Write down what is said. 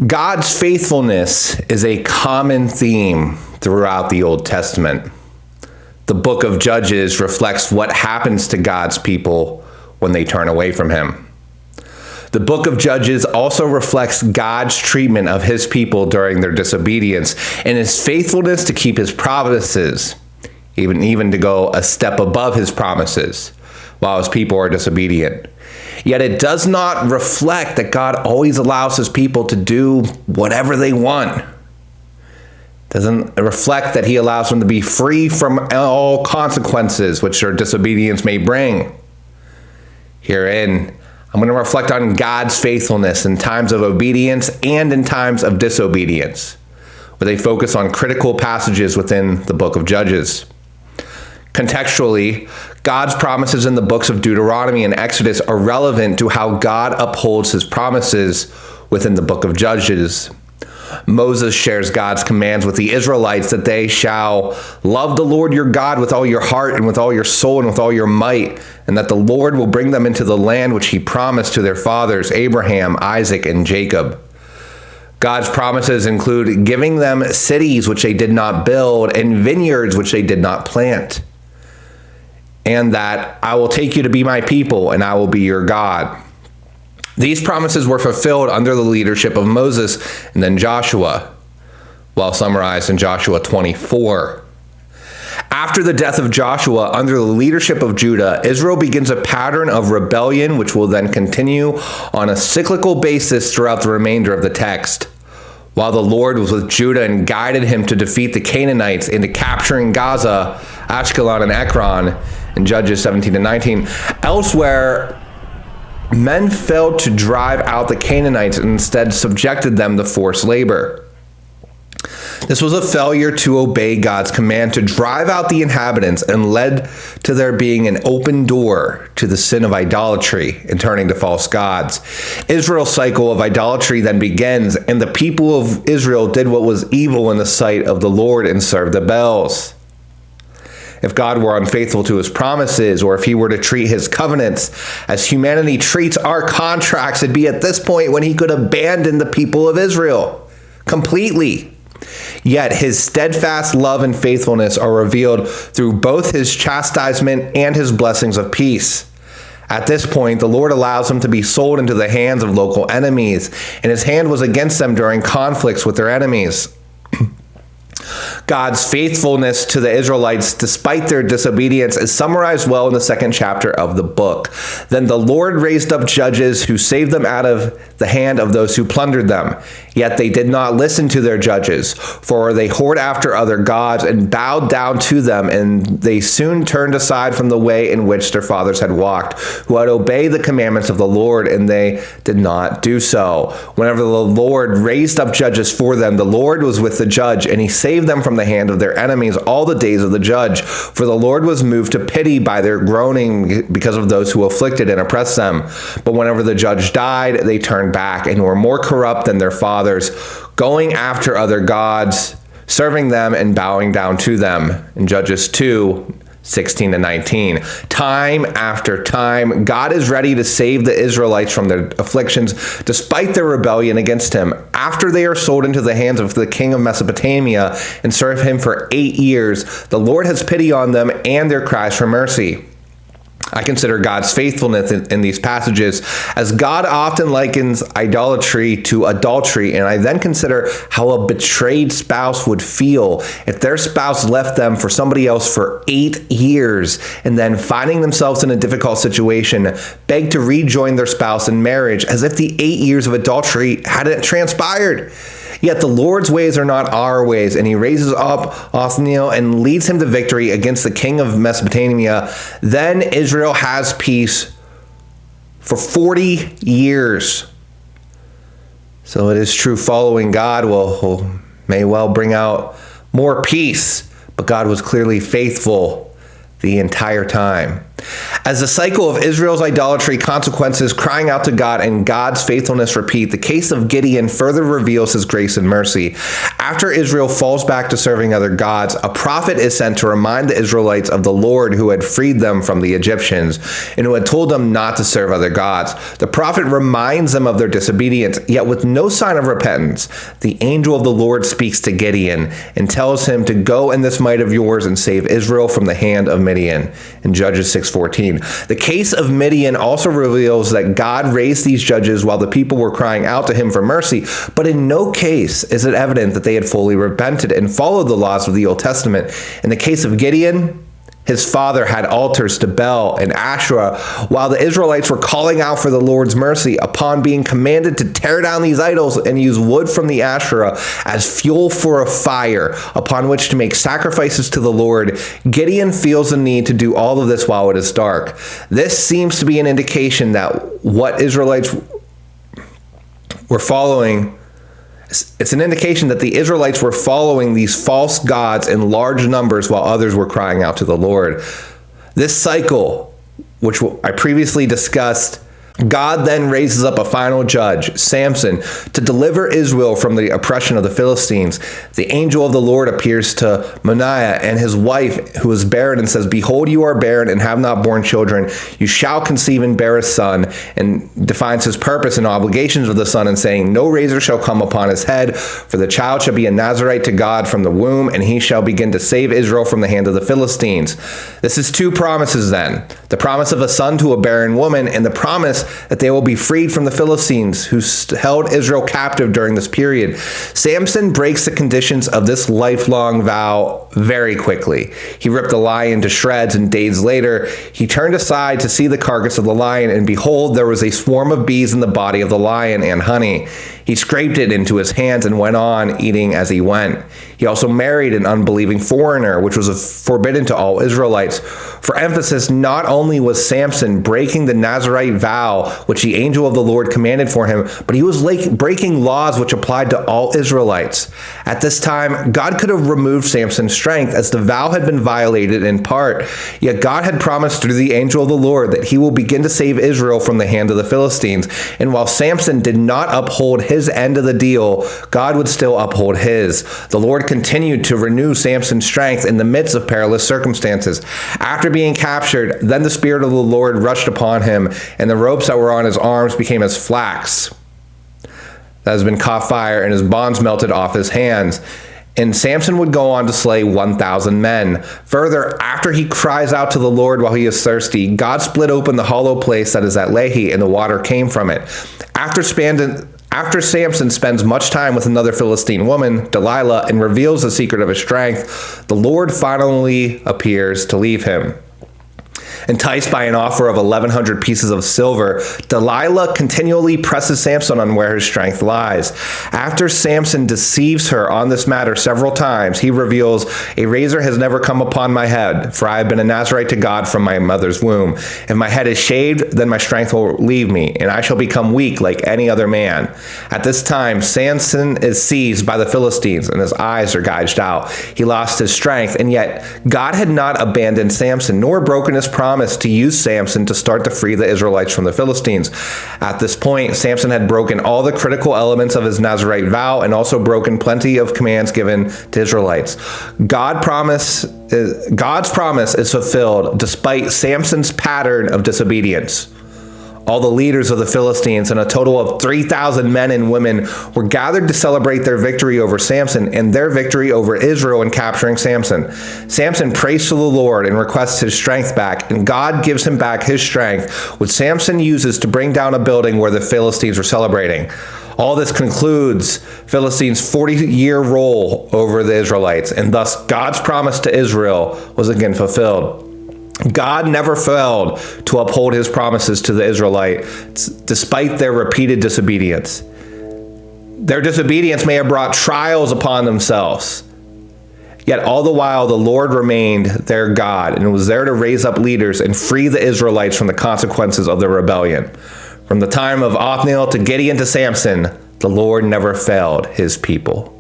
God's faithfulness is a common theme throughout the Old Testament. The book of Judges reflects what happens to God's people when they turn away from him. The book of Judges also reflects God's treatment of his people during their disobedience and his faithfulness to keep his promises, even to go a step above his promises while his people are disobedient. Yet it does not reflect that God always allows his people to do whatever they want. It doesn't reflect that he allows them to be free from all consequences which their disobedience may bring. Herein, I'm going to reflect on God's faithfulness in times of obedience and in times of disobedience, where they focus on critical passages within the book of Judges. Contextually, God's promises in the books of Deuteronomy and Exodus are relevant to how God upholds his promises within the book of Judges. Moses shares God's commands with the Israelites that they shall love the Lord your God with all your heart and with all your soul and with all your might, and that the Lord will bring them into the land which he promised to their fathers, Abraham, Isaac, and Jacob. God's promises include giving them cities which they did not build and vineyards which they did not plant. And that I will take you to be my people and I will be your God. These promises were fulfilled under the leadership of Moses and then Joshua, well summarized in Joshua 24. After the death of Joshua, under the leadership of Judah, Israel begins a pattern of rebellion which will then continue on a cyclical basis throughout the remainder of the text. While the Lord was with Judah and guided him to defeat the Canaanites into capturing Gaza, Ashkelon, and Ekron in Judges 17-19, elsewhere, men failed to drive out the Canaanites and instead subjected them to forced labor. This was a failure to obey God's command to drive out the inhabitants and led to there being an open door to the sin of idolatry and turning to false gods. Israel's cycle of idolatry then begins, and the people of Israel did what was evil in the sight of the Lord and served the Baals. If God were unfaithful to his promises, or if he were to treat his covenants as humanity treats our contracts, it'd be at this point when he could abandon the people of Israel completely. Yet his steadfast love and faithfulness are revealed through both his chastisement and his blessings of peace. At this point, the Lord allows them to be sold into the hands of local enemies, and his hand was against them during conflicts with their enemies. God's faithfulness to the Israelites, despite their disobedience, is summarized well in the second chapter of the book. Then the Lord raised up judges who saved them out of the hand of those who plundered them. Yet they did not listen to their judges, for they whored after other gods and bowed down to them, and they soon turned aside from the way in which their fathers had walked, who had obeyed the commandments of the Lord, and they did not do so. Whenever the Lord raised up judges for them, the Lord was with the judge, and he saved them from the hand of their enemies all the days of the judge. For the Lord was moved to pity by their groaning because of those who afflicted and oppressed them. But whenever the judge died, they turned back and were more corrupt than their fathers, going after other gods, serving them and bowing down to them. In Judges 2:16-19. Time after time, God is ready to save the Israelites from their afflictions despite their rebellion against him. After they are sold into the hands of the king of Mesopotamia and serve him for 8 years, the Lord has pity on them and their cries for mercy. I consider God's faithfulness in these passages as God often likens idolatry to adultery, and I then consider how a betrayed spouse would feel if their spouse left them for somebody else for 8 years and then finding themselves in a difficult situation, begged to rejoin their spouse in marriage as if the 8 years of adultery hadn't transpired. Yet the Lord's ways are not our ways, and he raises up Othniel and leads him to victory against the king of Mesopotamia. Then Israel has peace for 40 years. So it is true, following God may well bring out more peace, but God was clearly faithful the entire time. As the cycle of Israel's idolatry, consequences, crying out to God, and God's faithfulness repeat, the case of Gideon further reveals his grace and mercy. After Israel falls back to serving other gods, a prophet is sent to remind the Israelites of the Lord who had freed them from the Egyptians and who had told them not to serve other gods. The prophet reminds them of their disobedience, yet with no sign of repentance. The angel of the Lord speaks to Gideon and tells him to go in this might of yours and save Israel from the hand of Midian. In Judges 6:14. The case of Midian also reveals that God raised these judges while the people were crying out to him for mercy, but in no case is it evident that they had fully repented and followed the laws of the Old Testament. In the case of Gideon, his father had altars to Baal and Asherah, while the Israelites were calling out for the Lord's mercy upon being commanded to tear down these idols and use wood from the Asherah as fuel for a fire upon which to make sacrifices to the Lord. Gideon feels the need to do all of this while it is dark. This seems to be an indication that what Israelites were following It's an indication that the Israelites were following these false gods in large numbers while others were crying out to the Lord. This cycle, which I previously discussed, God then raises up a final judge, Samson, to deliver Israel from the oppression of the Philistines. The angel of the Lord appears to Manoah and his wife, who is barren, and says, "Behold, you are barren and have not borne children. You shall conceive and bear a son," and defines his purpose and obligations of the son, and saying, "No razor shall come upon his head, for the child shall be a Nazarite to God from the womb, and he shall begin to save Israel from the hand of the Philistines." This is two promises then. The promise of a son to a barren woman, and the promise that they will be freed from the Philistines who held Israel captive during this period. Samson breaks the conditions of this lifelong vow very quickly. He ripped the lion to shreds, and days later, he turned aside to see the carcass of the lion, and behold, there was a swarm of bees in the body of the lion and honey. He scraped it into his hands and went on eating as he went. He also married an unbelieving foreigner, which was forbidden to all Israelites. For emphasis, not only was Samson breaking the Nazarite vow, which the angel of the Lord commanded for him, but he was breaking laws which applied to all Israelites. At this time, God could have removed Samson's strength, as the vow had been violated in part. Yet God had promised through the angel of the Lord that he will begin to save Israel from the hand of the Philistines. And while Samson did not uphold his end of the deal, God would still uphold his. The Lord continued to renew Samson's strength in the midst of perilous circumstances. After being captured, then the Spirit of the Lord rushed upon him, and the ropes that were on his arms became as flax that has been caught fire, and his bonds melted off his hands. And Samson would go on to slay 1,000 men. Further, after he cries out to the Lord while he is thirsty, God split open the hollow place that is at Lehi, and the water came from it. After Samson spends much time with another Philistine woman, Delilah, and reveals the secret of his strength, the Lord finally appears to leave him. Enticed by an offer of 1,100 pieces of silver, Delilah continually presses Samson on where his strength lies. After Samson deceives her on this matter several times, he reveals, "A razor has never come upon my head, for I have been a Nazarite to God from my mother's womb. If my head is shaved, then my strength will leave me, and I shall become weak like any other man." At this time, Samson is seized by the Philistines, and his eyes are gouged out. He lost his strength, and yet God had not abandoned Samson, nor broken his promise to use Samson to start to free the Israelites from the Philistines. At this point, Samson had broken all the critical elements of his Nazarite vow and also broken plenty of commands given to Israelites. God's promise is fulfilled despite Samson's pattern of disobedience. All the leaders of the Philistines, and a total of 3,000 men and women, were gathered to celebrate their victory over Samson and their victory over Israel in capturing Samson. Samson prays to the Lord and requests his strength back, and God gives him back his strength, which Samson uses to bring down a building where the Philistines were celebrating. All this concludes Philistines' 40-year rule over the Israelites, and thus God's promise to Israel was again fulfilled. God never failed to uphold his promises to the Israelites despite their repeated disobedience. Their disobedience may have brought trials upon themselves. Yet all the while, the Lord remained their God and was there to raise up leaders and free the Israelites from the consequences of their rebellion. From the time of Othniel to Gideon to Samson, the Lord never failed his people.